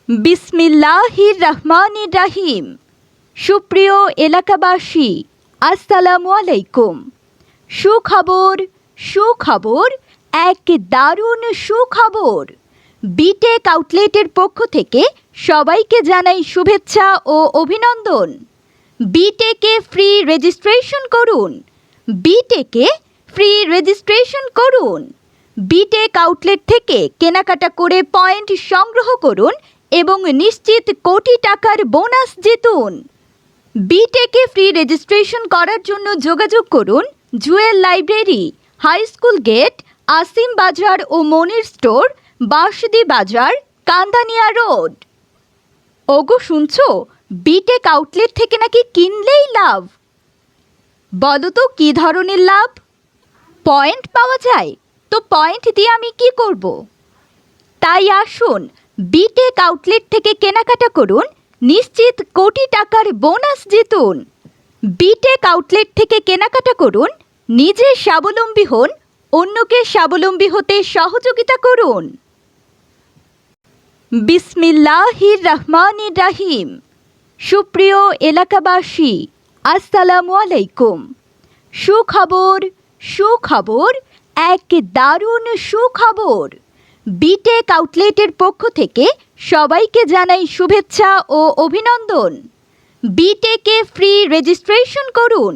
বিসমিল্লাহির রহমানির রহিম। সুপ্রিয় এলাকাবাসী, আসসালামু আলাইকুম। সুখবর সুখবর, এক দারুণ সুখবর। বিটেক আউটলেটের পক্ষ থেকে সবাইকে জানাই শুভেচ্ছা ও অভিনন্দন। বিটেকে ফ্রি রেজিস্ট্রেশন করুন। বিটেকে ফ্রি রেজিস্ট্রেশন করুন। বিটেক আউটলেট থেকে কেনাকাটা করে পয়েন্ট সংগ্রহ করুন এবং নিশ্চিত কোটি টাকার বোনাস জিতুন। বিটেকে ফ্রি রেজিস্ট্রেশন করার জন্য যোগাযোগ করুন Jewel library, high school gate, Asim Bazar ও মনির স্টোর, বাঁশদি বাজার, কান্দানিয়া রোড। ওগো শুনছো, বিটেক আউটলেট থেকে নাকি কিনলেই লাভ। বলো তো কী ধরনের লাভ? পয়েন্ট পাওয়া যায়। তো পয়েন্ট দিয়ে আমি কি করব? তাই আসুন, বিটেক আউটলেট থেকে কেনাকাটা করুন, নিশ্চিত কোটি টাকার বোনাস জিতুন। বিটেক আউটলেট থেকে কেনাকাটা করুন, নিজে স্বাবলম্বী হন, অন্যকে স্বাবলম্বী হতে সহযোগিতা করুন। বিসমিল্লাহির রহমানির রহিম। সুপ্রিয় এলাকাবাসী, আসসালামু আলাইকুম। সুখবর সুখবর, এক দারুণ সুখবর। বিটেক আউটলেটের পক্ষ থেকে সবাইকে জানাই শুভেচ্ছা ও অভিনন্দন। বিটেকে ফ্রি রেজিস্ট্রেশন করুন।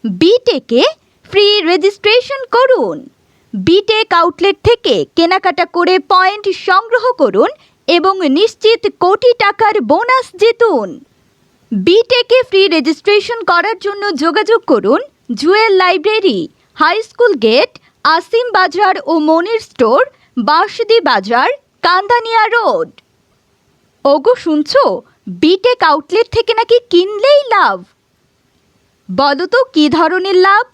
বিটেকে ফ্রি রেজিস্ট্রেশন করুন। বিটেক আউটলেট থেকে কেনাকাটা করে পয়েন্ট সংগ্রহ করুন এবং নিশ্চিত কোটি টাকার বোনাস জিতুন। বিটেকে ফ্রি রেজিস্ট্রেশন করার জন্য যোগাযোগ করুন Jewel library, high school gate, Asim Bazar ও মনির স্টোর, বাঁশদি বাজার, কান্দানিয়া রোড। ওগো শুনছো, বিটেক আউটলেট থেকে নাকি কিনলেই লাভ। বলো তো কী ধরনের লাভ?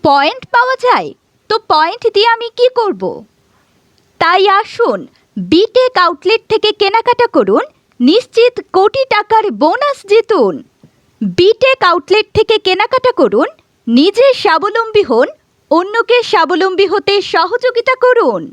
পয়েন্ট পাওয়া যায়। তো পয়েন্ট দিয়ে আমি কি করব? তাই আসুন, বিটেক আউটলেট থেকে কেনাকাটা করুন, নিশ্চিত কোটি টাকার বোনাস জিতুন। বিটেক আউটলেট থেকে কেনাকাটা করুন, নিজে স্বাবলম্বী হন, অন্যকে স্বাবলম্বী হতে সহযোগিতা করুন।